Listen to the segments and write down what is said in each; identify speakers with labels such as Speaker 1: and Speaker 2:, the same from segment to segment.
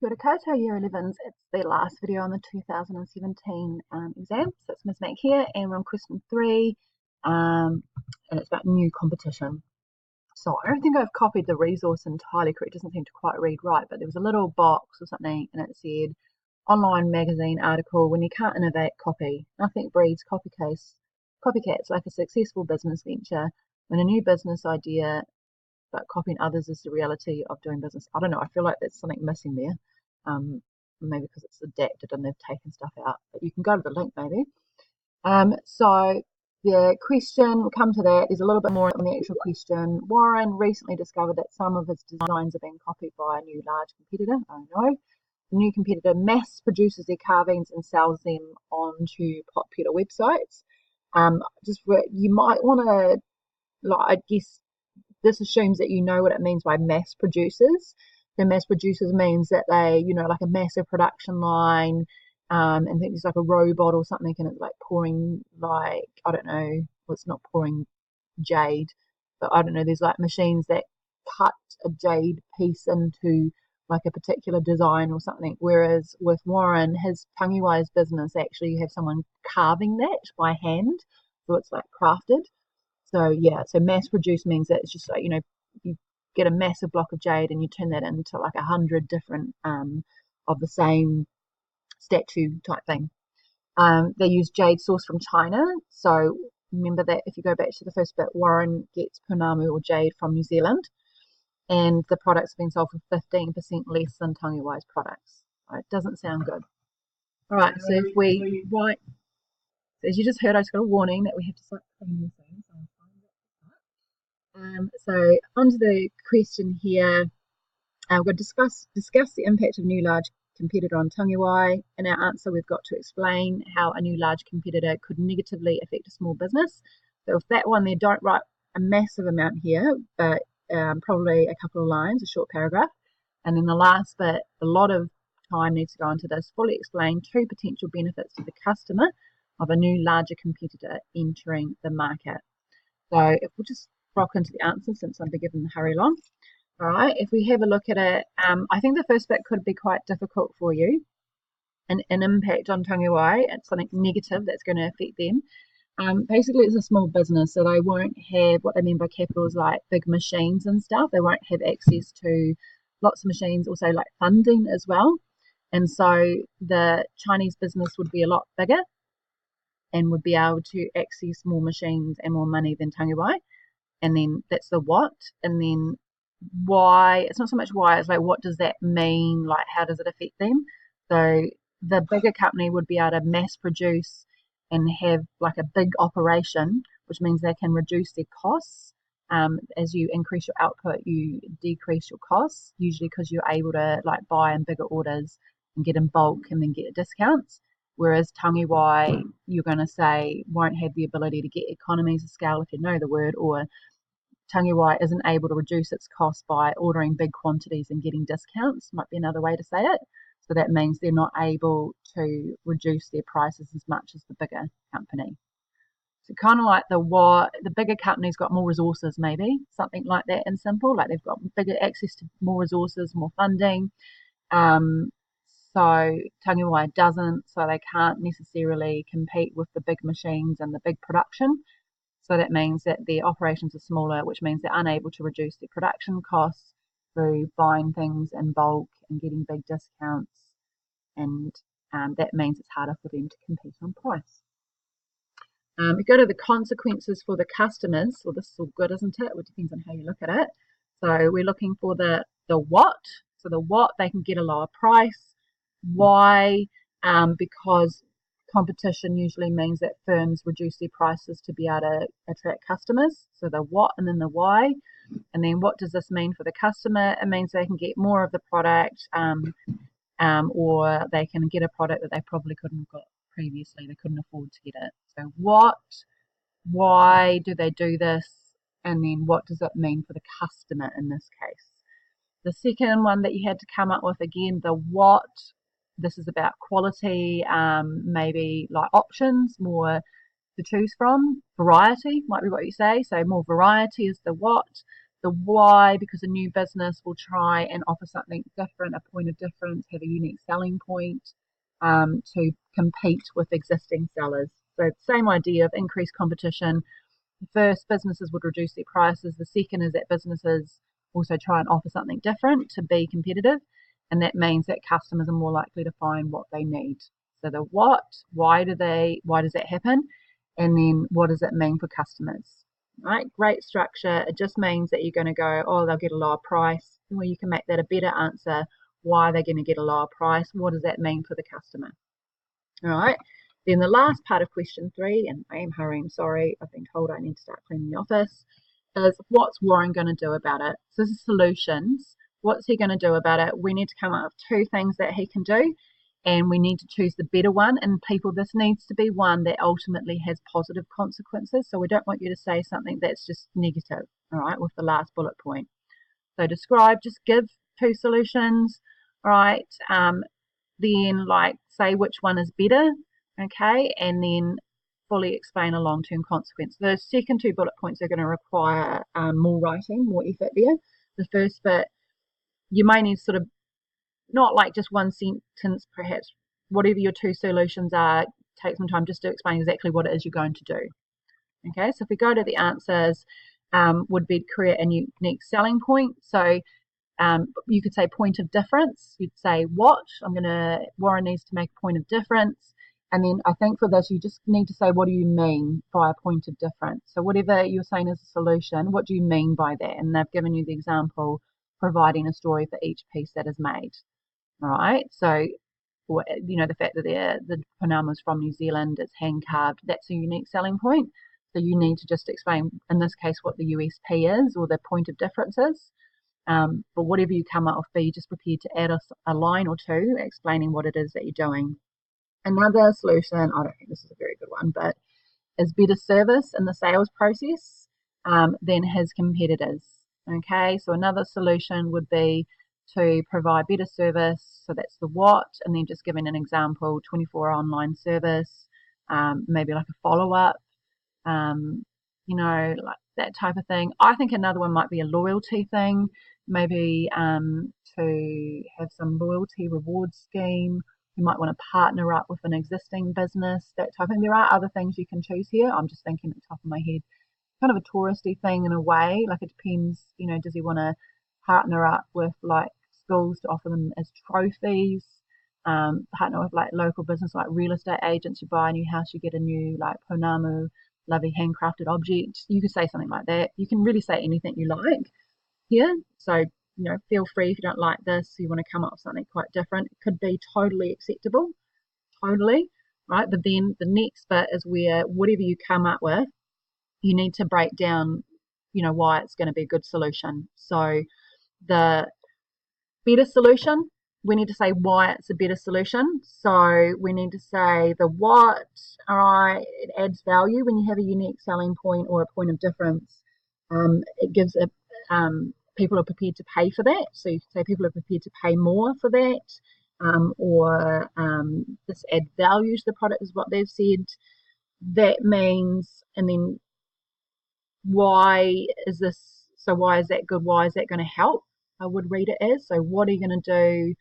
Speaker 1: Kia ora koutou, Year 11s. It's the last video on the 2017 exam. So it's Ms. Mac here, and we're on question 3, and it's about new competition. So I don't think I've copied the resource entirely correct. It doesn't seem to quite read right, but there was a little box or something, and it said, online magazine article, when you can't innovate, copy. Nothing breeds copycats like a successful business venture. When a new business idea but copying others is the reality of doing business. I don't know. I feel like there's something missing there. Maybe because it's adapted and they've taken stuff out. But you can go to the link maybe. So the question, we'll come to that. There's a little bit more on the actual question. Warren recently discovered that some of his designs are being copied by a new large competitor. Oh no. The new competitor mass produces their carvings and sells them onto popular websites. You might want to, I guess, this assumes that you know what it means by mass producers. So mass producers means that they, like a massive production line, and think it's like a robot or something, and it's like pouring, I don't know, well, it's not pouring jade, but I don't know, there's like machines that cut a jade piece into like a particular design or something. Whereas with Warren, his Tangiwai's business, actually you have someone carving that by hand, so it's like crafted. So yeah, so mass produce means that it's just like, you get a massive block of jade and you turn that into like 100 different of the same statue type thing. They use jade sourced from China. So remember that if you go back to the first bit, Warren gets pounamu or jade from New Zealand, and the products have been sold for 15% less than Tangiwai's products. It doesn't sound good. All right, so if we write, as you just heard, I just got a warning that we have to start cleaning things. So onto the question here, we're going to discuss the impact of new large competitor on Tangiwai. In our answer, we've got to explain how a new large competitor could negatively affect a small business. So if that one there, don't write a massive amount here, but probably a couple of lines, a short paragraph. And then the last bit, a lot of time needs to go into this. Fully explain 2 potential benefits to the customer of a new larger competitor entering the market. So if we'll just rock into the answer since I'm given the hurry along. All right, if we have a look at it, I think the first bit could be quite difficult for you. An impact on Tangiwai, it's something negative that's going to affect them. Basically, it's a small business, so they won't have, what they mean by capital is like big machines and stuff. They won't have access to lots of machines, also like funding as well. And so the Chinese business would be a lot bigger and would be able to access more machines and more money than Tangiwai. And then that's the what. And then why, it's not so much why, it's like what does that mean? Like how does it affect them? So the bigger company would be able to mass produce and have like a big operation, which means they can reduce their costs. As you increase your output, you decrease your costs, usually because you're able to like buy in bigger orders and get in bulk and then get discounts. Whereas Tangiwai, you're going to say, won't have the ability to get economies of scale, if you know the word, or Tangiwai isn't able to reduce its cost by ordering big quantities and getting discounts, might be another way to say it. So that means they're not able to reduce their prices as much as the bigger company. So kind of like the bigger company's got more resources, maybe, something like that in simple, like they've got bigger access to more resources, more funding. So Tangiwai doesn't, so they can't necessarily compete with the big machines and the big production. So that means that their operations are smaller, which means they're unable to reduce their production costs through buying things in bulk and getting big discounts. And that means it's harder for them to compete on price. We go to the consequences for the customers. Well, this is all good, isn't it? It depends on how you look at it. So we're looking for the what. So the what, they can get a lower price. Why? Because competition usually means that firms reduce their prices to be able to attract customers. So the what and then the why. And then what does this mean for the customer? It means they can get more of the product, or they can get a product that they probably couldn't have got previously. They couldn't afford to get it. So what, why do they do this? And then what does it mean for the customer in this case? The second one that you had to come up with, again, the what. This is about quality, maybe like options, more to choose from. Variety might be what you say. So more variety is the what. The why, because a new business will try and offer something different, a point of difference, have a unique selling point to compete with existing sellers. So same idea of increased competition. The first, businesses would reduce their prices. The second is that businesses also try and offer something different to be competitive. And that means that customers are more likely to find what they need. So the what, why does that happen? And then what does it mean for customers? Right? Great structure. It just means that you're going to go, oh, they'll get a lower price. Well, you can make that a better answer. Why are they going to get a lower price? What does that mean for the customer? All right. Then the last part of question 3, and I am hurrying, sorry, I've been told I need to start cleaning the office, is what's Warren going to do about it? So this is solutions. What's he going to do about it? We need to come up with 2 things that he can do, and we need to choose the better one. And people, this needs to be one that ultimately has positive consequences. So we don't want you to say something that's just negative, all right, with the last bullet point. So describe, just give 2 solutions, right? Then say which one is better, okay, and then fully explain a long-term consequence. The second 2 bullet points are going to require more writing, more effort there. The first bit, you may need sort of not like just one sentence, perhaps whatever your 2 solutions are, take some time just to explain exactly what it is you're going to do. Okay, so if we go to the answers, would be create a unique selling point. So you could say point of difference. You'd say what? Warren needs to make a point of difference. And then I think for this, you just need to say, what do you mean by a point of difference? So whatever you're saying is a solution, what do you mean by that? And they've given you the example, providing a story for each piece that is made. All right. So, the fact that the Panama is from New Zealand, it's hand carved, that's a unique selling point. So you need to just explain, in this case, what the USP is or the point of difference is. But whatever you come up with, be just prepared to add a line or 2 explaining what it is that you're doing. Another solution, I don't think this is a very good one, but is better service in the sales process than his competitors. Okay, so another solution would be to provide better service. So that's the what, and then just giving an example, 24 online service, maybe like a follow-up, like that type of thing. I think another one might be a loyalty thing, maybe to have some loyalty reward scheme. You might want to partner up with an existing business, that type of thing. There are other things you can choose here. I'm just thinking at the top of my head, kind of a touristy thing in a way. Like it depends, does he want to partner up with like schools to offer them as trophies? Partner with like local business, like real estate agents. You buy a new house, you get a new like Pounamu lovely handcrafted object. You could say something like that. You can really say anything you like here. So, feel free if you don't like this, you want to come up with something quite different. It could be totally acceptable, totally, right? But then the next bit is where whatever you come up with, you need to break down, why it's going to be a good solution. So the better solution, we need to say why it's a better solution. So we need to say the what, all right, it adds value when you have a unique selling point or a point of difference. It gives people are prepared to pay for that. So you can say people are prepared to pay more for that, or this adds value to the product is what they've said. That means, and then why is this? So why is that good? Why is that going to help? I would read it as. So what are you going to do?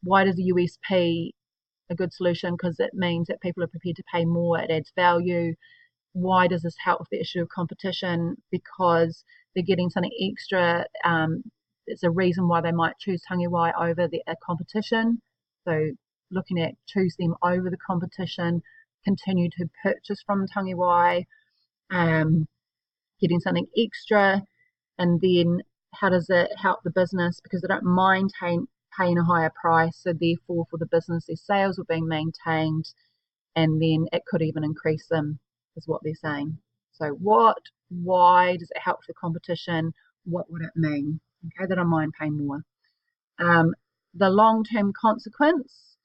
Speaker 1: Why does the USP a good solution? Because it means that people are prepared to pay more. It adds value. Why does this help with the issue of competition? Because they're getting something extra. It's a reason why they might choose Ncea over the competition. So looking at choose them over the competition, continue to purchase from Ncea, getting something extra, and then how does it help the business? Because they don't mind paying a higher price, so therefore for the business their sales are being maintained, and then it could even increase them, is what they're saying. So why does it help the competition? What would it mean? Okay, they don't mind paying more. The long-term consequence.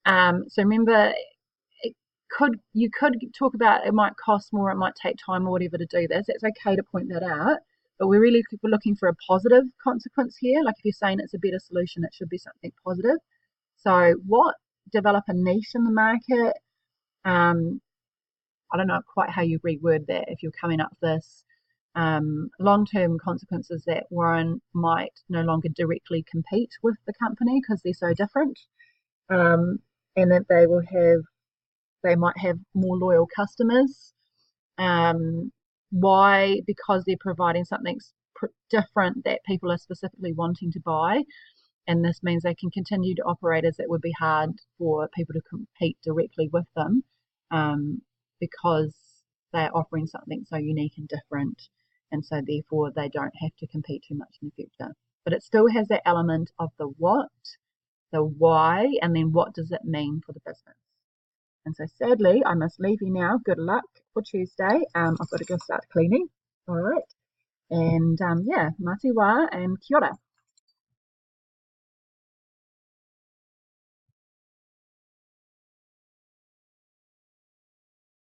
Speaker 1: So remember, you could talk about it might cost more, it might take time or whatever to do this. It's okay to point that out, but we're really looking for a positive consequence here. Like if you're saying it's a better solution, it should be something positive. So what? Develop a niche in the market. I don't know quite how you reword that if you're coming up with this. long-term consequences that Warren might no longer directly compete with the company because they're so different, and that they might have more loyal customers. Why? Because they're providing something different that people are specifically wanting to buy, and this means they can continue to operate as it would be hard for people to compete directly with them, because they're offering something so unique and different, and so therefore they don't have to compete too much in the future. But it still has that element of the what, the why, and then what does it mean for the business. And so sadly, I must leave you now. Good luck for Tuesday. I've got to go start cleaning. All right. And yeah, mā te wā and kia ora.